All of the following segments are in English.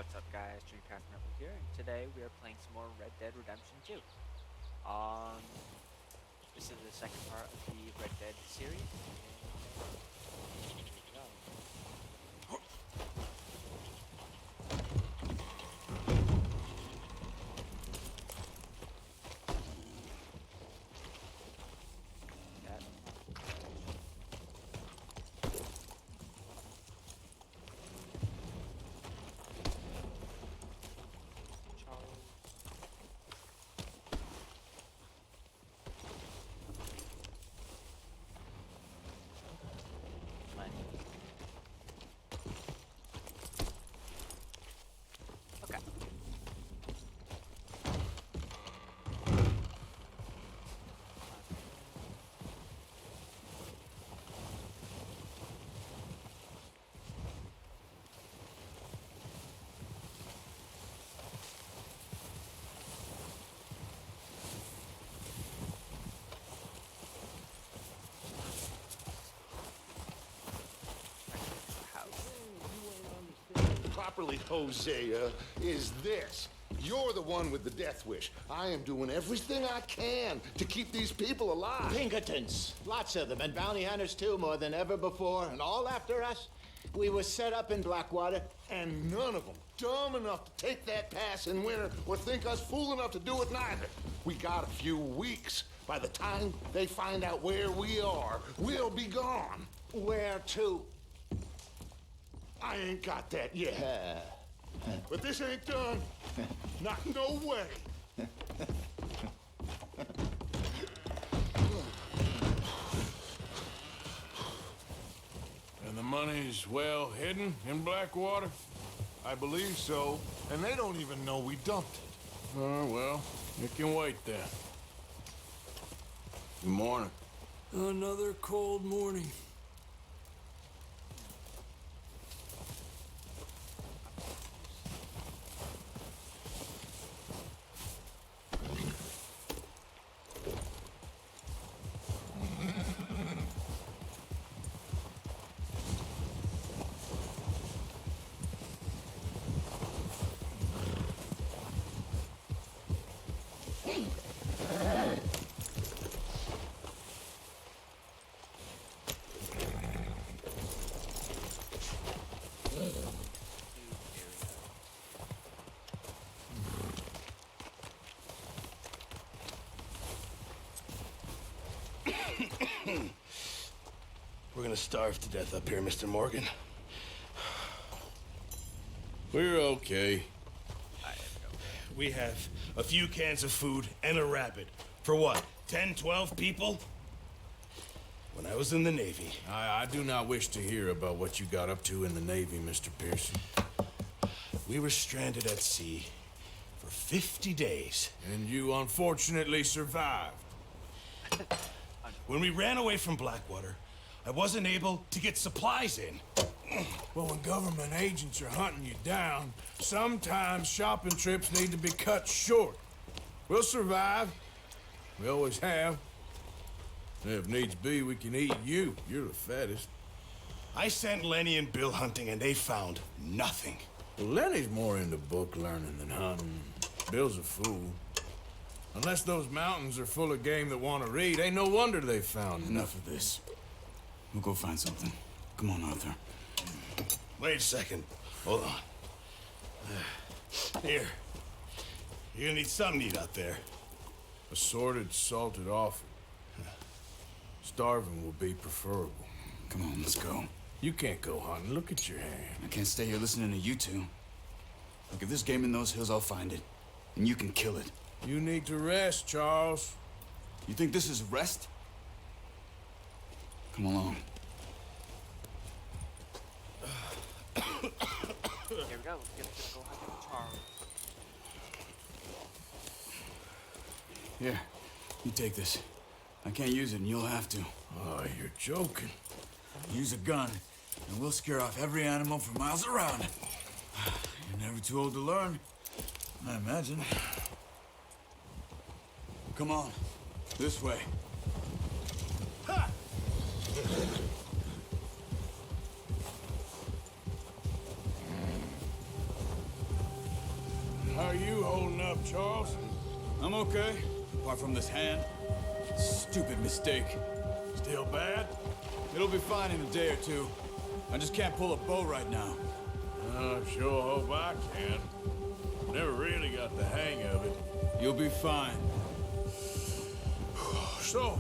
What's up, guys? Dreamcast Network here, and today we are playing some more Red Dead Redemption 2. Um, this is the second part of the Red Dead series, and here we go. That Charles. Money. Okay. House. Properly, Hosea, is this. You're the one with the death wish. I am doing everything I can to keep these people alive. Pinkertons, lots of them, and bounty hunters too, more than ever before, and all after us. We were set up in Blackwater. And none of them dumb enough to take that pass in winter or think us fool enough to do it neither. We got a few weeks. By the time they find out where we are, we'll be gone. Where to? I ain't got that yet. But this ain't done. Not no way. And the money's well hidden in Blackwater? I believe so. And they don't even know we dumped it. Oh, well, it can wait then. Good morning. Another cold morning. We're gonna starve to death up here, Mr. Morgan. We're okay. We have a few cans of food and a rabbit. For what, 10, 12 people? When I was in the Navy, I do not wish to hear about what you got up to in the Navy, Mr. Pearson. we were stranded at sea for 50 days. And you unfortunately survived. When we ran away from Blackwater, I wasn't able to get supplies in. Well, when government agents are hunting you down, sometimes shopping trips need to be cut short. We'll survive. We always have. And if needs be, we can eat you. You're the fattest. I sent Lenny and Bill hunting, and they found nothing. Well, Lenny's more into book learning than hunting. Bill's a fool. Unless those mountains are full of game that want to read, ain't no wonder they found Enough of this. We'll go find something. Come on, Arthur. Wait a second. Hold on. Here. You're gonna need something to eat out there. assorted, salted offal. Starving will be preferable. Come on, let's go. You can't go hunting. Look at your hand. I can't stay here listening to you two. Look, if there's game in those hills, I'll find it. And you can kill it. You need to rest, Charles. You think this is rest? Come along. Here we go. Let's go hunt with Charles. Here, you take this. I can't use it, and you'll have to. Oh, you're joking. Use a gun, and we'll scare off every animal for miles around. You're never too old to learn, I imagine. Come on, this way. Ha! How are you holding up, Charles? I'm okay, apart from this hand. Stupid mistake. Still bad? It'll be fine in a day or two. I just can't pull a bow right now. I sure hope I can. Never really got the hang of it. You'll be fine. So,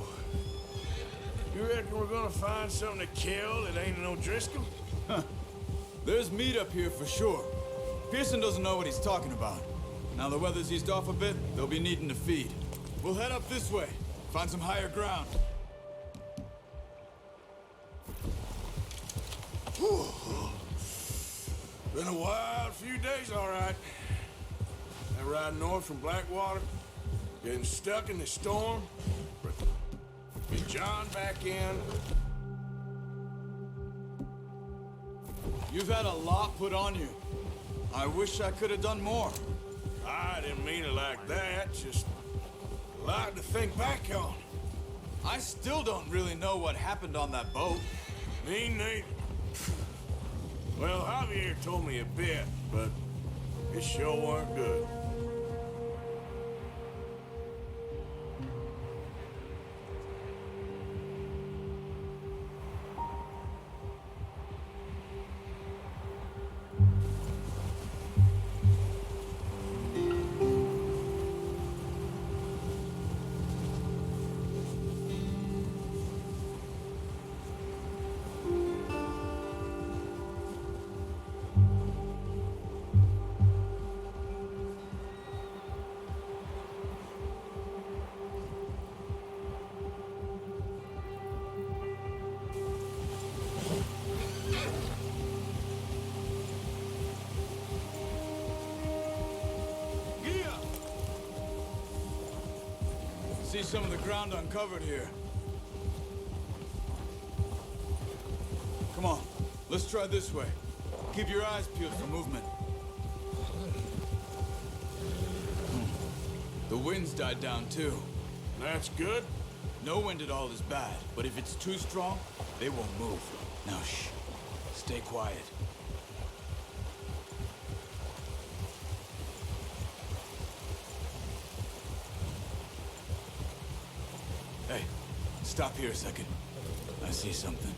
you reckon we're gonna find something to kill that ain't no Driscoll? There's meat up here for sure. Pearson doesn't know what he's talking about. Now the weather's eased off a bit, they'll be needing to feed. We'll head up this way, find some higher ground. Been a wild few days, all right. That ride north from Blackwater, getting stuck in the storm, get John back in. You've had a lot put on you. I wish I could have done more. I didn't mean it like that, just a lot to think back on. I still don't really know what happened on that boat. Me neither. Well, Javier told me a bit, but it sure weren't good. See some of the ground uncovered here. Come on, let's try this way. Keep your eyes peeled for movement. The wind's died down too. That's good. No wind at all is bad, but if it's too strong, they won't move. Now shh, stay quiet. Hey, stop here a second. I see something.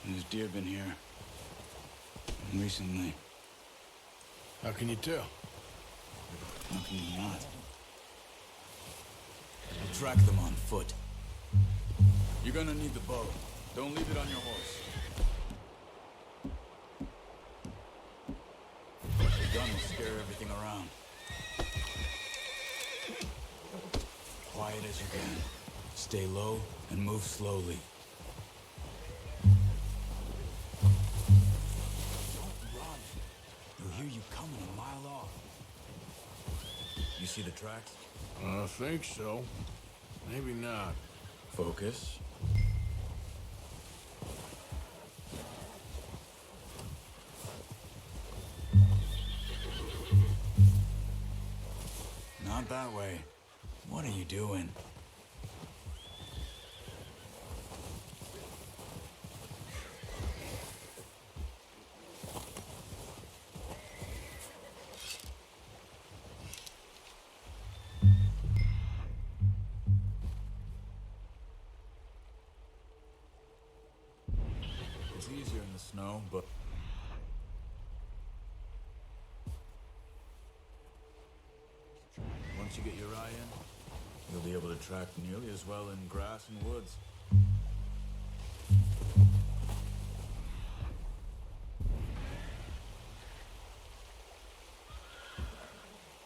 There's deer been here. Recently. How can you tell? How can you not? We'll track them on foot. You're gonna need the bow. Don't leave it on your horse. The gun will scare everything around. Quiet as you can. Stay low and move slowly. Don't run. You'll hear you coming a mile off. You see the tracks? I think so. Maybe not. Focus. Not that way. What are you doing? It's easier in the snow, but... Once you get your eye in, you'll be able to track nearly as well in grass and woods.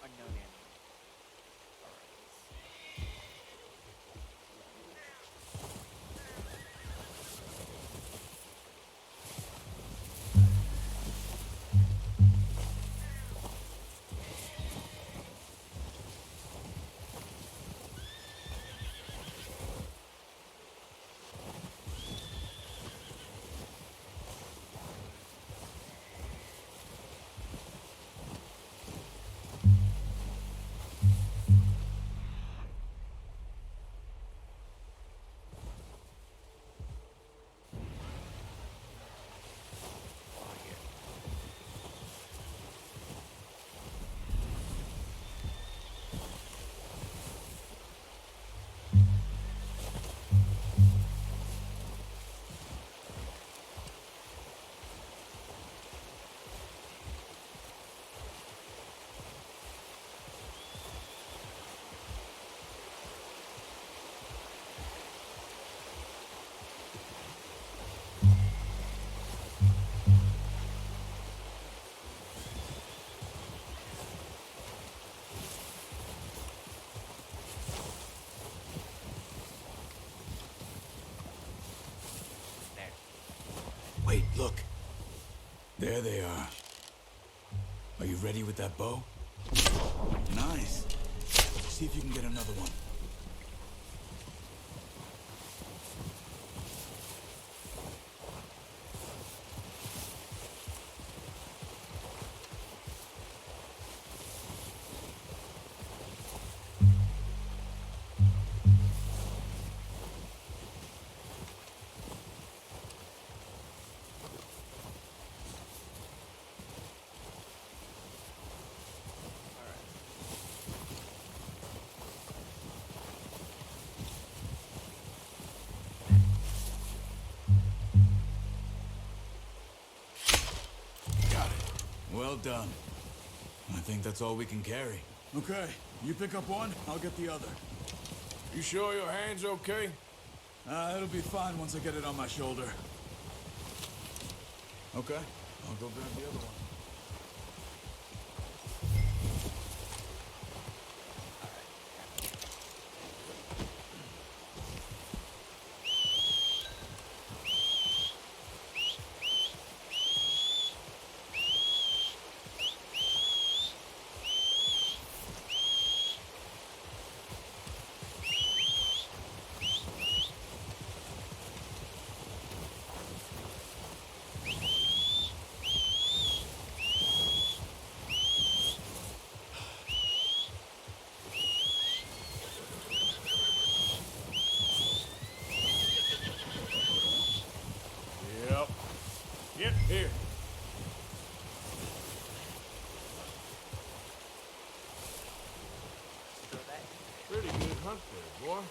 Unknown enemy. ready with that bow? Nice. See if you can get another one. Well done. I think that's all we can carry. Okay, you pick up one, I'll get the other. You sure your hand's okay? It'll be fine once I get it on my shoulder. Okay, I'll go grab the other one. Yep. Get here. Throw that. Pretty good hunt there, boy.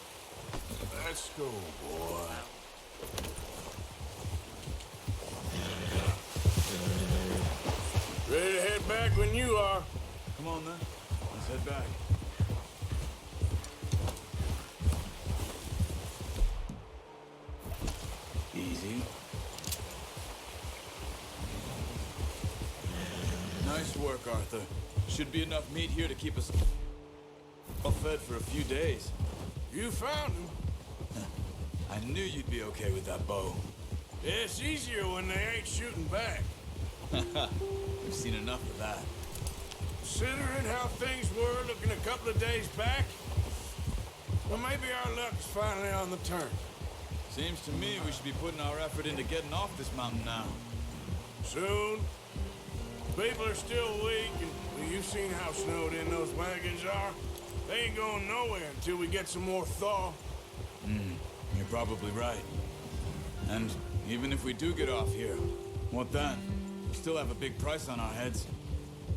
Let's go, boy. Ready to head back when you are. Come on then, let's head back. Easy. Nice work, Arthur. Should be enough meat here to keep us all fed for a few days. You found him. I knew you'd be okay with that bow. Yeah, it's easier when they ain't shooting back. We've seen enough of that. Considering how things were looking a couple of days back, well, maybe our luck's finally on the turn. Seems to me we should be putting our effort into getting off this mountain now. Soon. People are still weak, and you've seen how snowed in those wagons are. They ain't going nowhere until we get some more thaw. You're probably right. And even if we do get off here, what then? We still have a big price on our heads.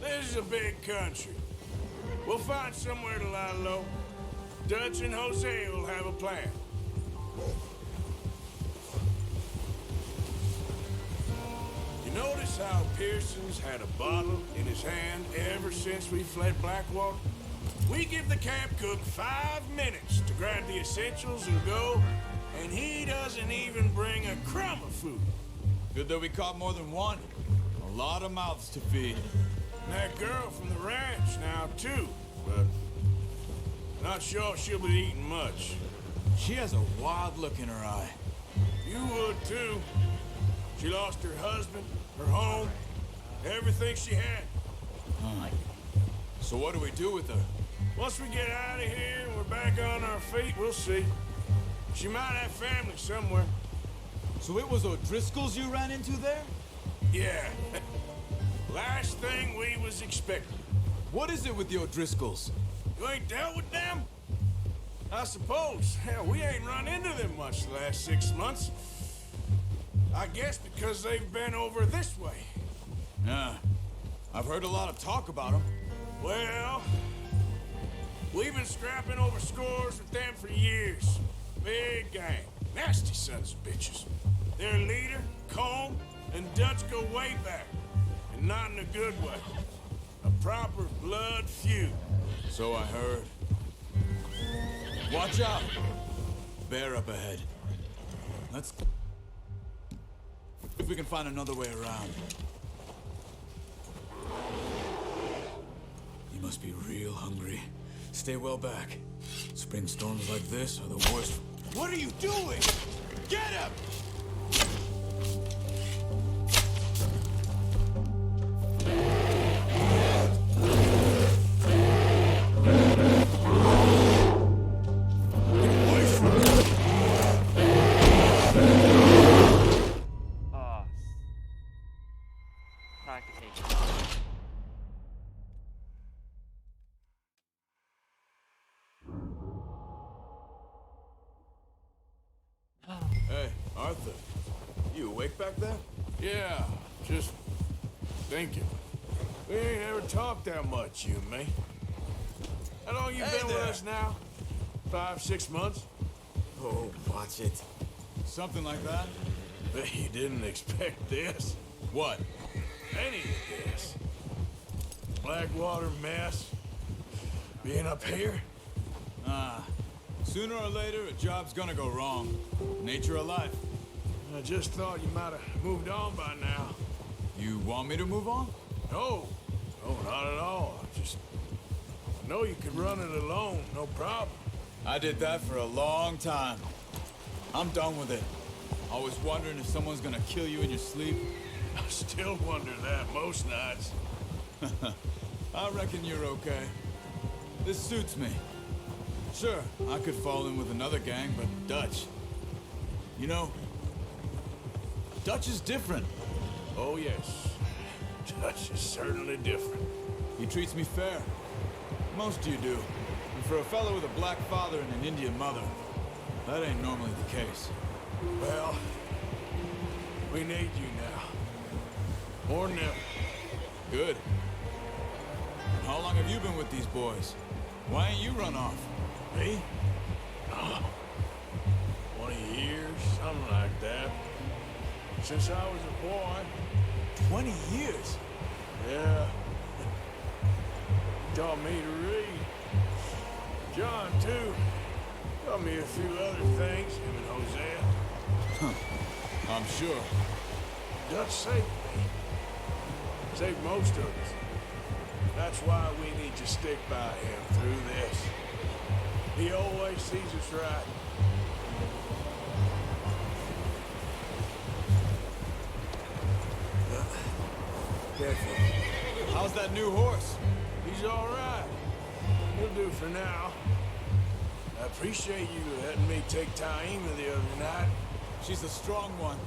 This is a big country. We'll find somewhere to lie low. Dutch and Jose will have a plan. You notice how Pearson's had a bottle in his hand ever since we fled Blackwater? We give the camp cook 5 minutes to grab the essentials and go, and he doesn't even bring a crumb of food. Good that we caught more than one. A lot of mouths to feed. And that girl from the ranch now, too, but not sure she'll be eating much. She has a wild look in her eye. You would, too. She lost her husband, her home, everything she had. So what do we do with her? Once we get out of here and we're back on our feet, we'll see. She might have family somewhere. So it was O'Driscoll's you ran into there? Yeah. Last thing we was expecting. What is it with the O'Driscolls? You ain't dealt with them? I suppose. Hell, we ain't run into them much the last 6 months. I guess because they've been over this way. Yeah. I've heard a lot of talk about them. Well, we've been scrapping over scores with them for years. Big gang. Nasty sons of bitches. Their leader, Colm, and Dutch go way back. And not in a good way. A proper blood feud. So I heard. Watch out! Bear up ahead. Let's... if we can find another way around. You must be real hungry. Stay well back. Spring storms like this are the worst. What are you doing? Get him! safe back there? Yeah, just thinking. We ain't ever talked that much, you and me. How long you Hey been with there. us now? 5, 6 months? Oh, watch it. Something like that? Bet you didn't expect this. What? Any of this. Blackwater mess. Being up here? Sooner or later, a job's gonna go wrong. Nature of life. I just thought you might have moved on by now. You want me to move on? No, not at all. I know you can run it alone, no problem. I did that for a long time. I'm done with it. Always wondering if someone's gonna kill you in your sleep. I still wonder that most nights. I reckon you're okay. This suits me. Sure, I could fall in with another gang, but Dutch... You know, Dutch is different. Oh, yes. Dutch is certainly different. He treats me fair. Most of you do. And for a fellow with a black father and an Indian mother, that ain't normally the case. Well, we need you now. More than ever. Good. And how long have you been with these boys? Why ain't you run off? Me? Oh, 20 years, something like that. Since I was a boy. 20 years? Yeah. He taught me to read. John, too. Taught me a few other things, him and Hosea. I'm sure. Dutch saved me. Saved most of us. That's why we need to stick by him through this. He always sees us right. Careful. How's that new horse? He's all right. He'll do for now. I appreciate you letting me take Taima the other night. She's a strong one.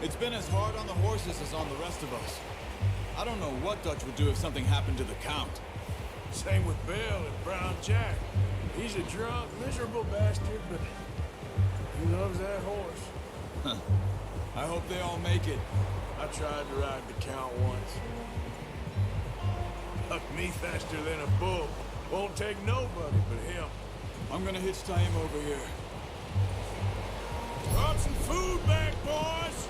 It's been as hard on the horses as on the rest of us. I don't know what Dutch would do if something happened to the Count. Same with Bill and Brown Jack. He's a drunk, miserable bastard, but he loves that horse. I hope they all make it. I tried to ride the Count once. Bucked me faster than a bull. Won't take nobody but him. I'm gonna hitch him over here. Brought some food back, boys!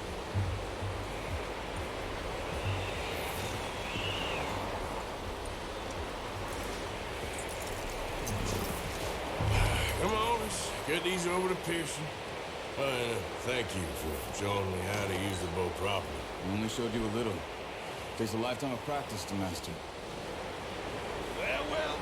Come on, let's get these over to Pearson. Thank you for showing me how to use the bow properly. I only showed you a little. Takes a lifetime of practice to master. Well.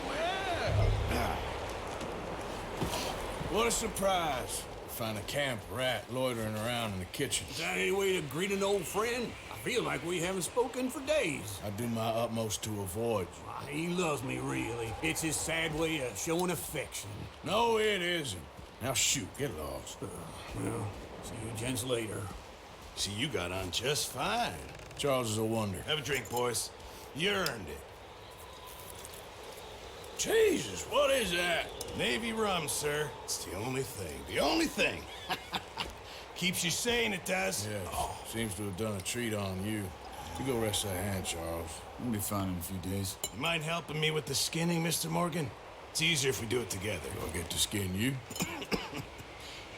What a surprise. Find a camp rat loitering around in the kitchen. Is that any way to greet an old friend? I feel like we haven't spoken for days. I do my utmost to avoid you. He loves me, really. It's his sad way of showing affection. No, it isn't. Now shoot, get lost. Well, see you gents later. See, you got on just fine. Charles is a wonder. Have a drink, boys. You earned it. Jesus, what is that? Navy rum, sir. It's the only thing. The only thing. Keeps you sane, it does. Yes, seems to have done a treat on you. You go rest that hand, Charles. We'll be fine in a few days. You mind helping me with the skinning, Mr. Morgan? It's easier if we do it together. I'll get to skin you.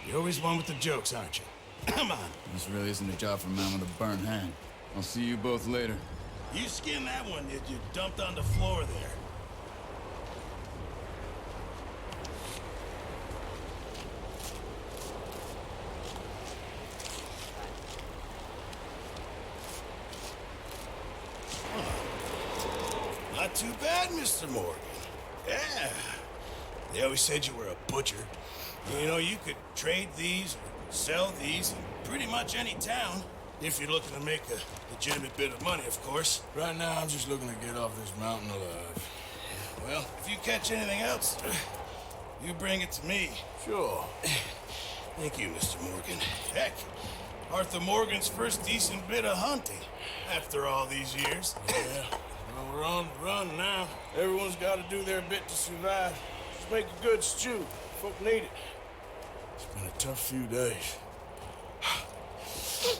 You're always one with the jokes, aren't you? Come on. This really isn't a job for a man with a burnt hand. I'll see you both later. You skinned that one, did you? Dumped on the floor there. Not too bad, Mr. Morgan. Yeah. They always said you were a butcher. You know, you could trade these or sell these in pretty much any town. If you're looking to make a legitimate bit of money, of course. Right now, I'm just looking to get off this mountain alive. Well, if you catch anything else, you bring it to me. Sure. Thank you, Mr. Morgan. Heck, Arthur Morgan's first decent bit of hunting after all these years. Yeah. Well, we're on the run now. Everyone's got to do their bit to survive. Just make a good stew. Folk need it. It's been a tough few days. Yes.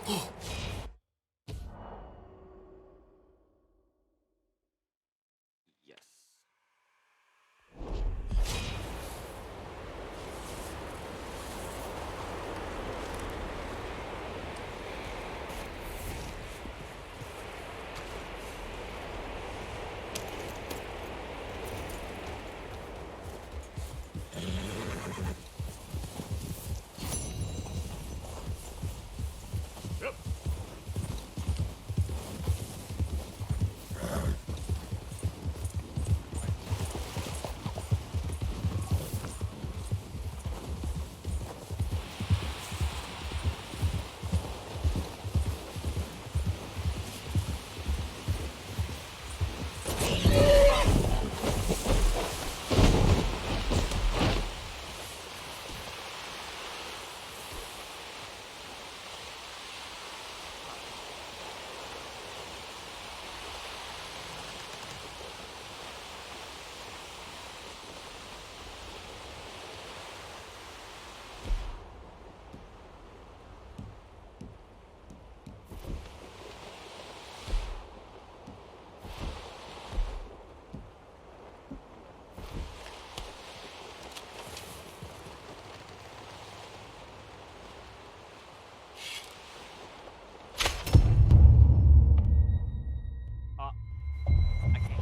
I can't.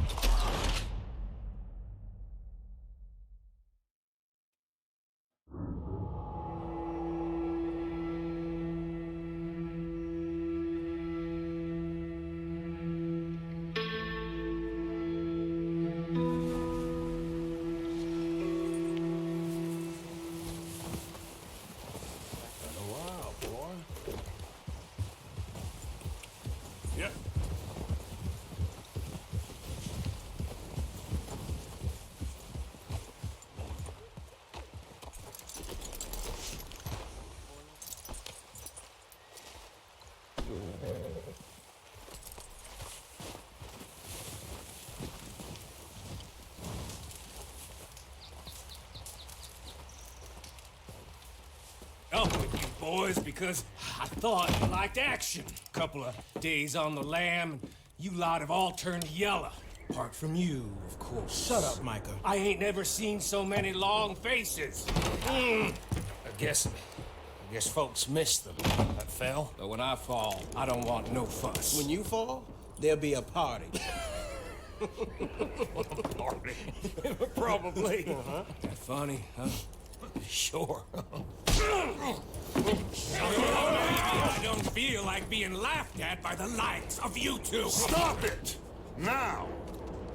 Wow, boy. Yep. Up with you boys because I thought you liked action. Couple of days on the lam, and you lot have all turned yellow. Apart from you, of course. Shut up, Micah. I ain't never seen so many long faces. I guess folks miss them. That fell. But when I fall, I don't want no fuss. When you fall, there'll be a party. Party. Probably. That funny, huh? Sure. I don't feel like being laughed at by the likes of you two. Stop it! Now!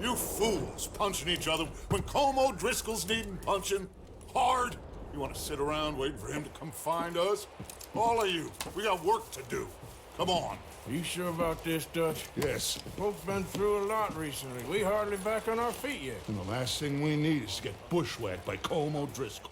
You fools punching each other when Como Driscoll's needing punching. Hard! You want to sit around waiting for him to come find us? All of you, we got work to do. Come on. You sure about this, Dutch? Yes. Folks been through a lot recently. We hardly back on our feet yet. And the last thing we need is to get bushwhacked by Como Driscoll.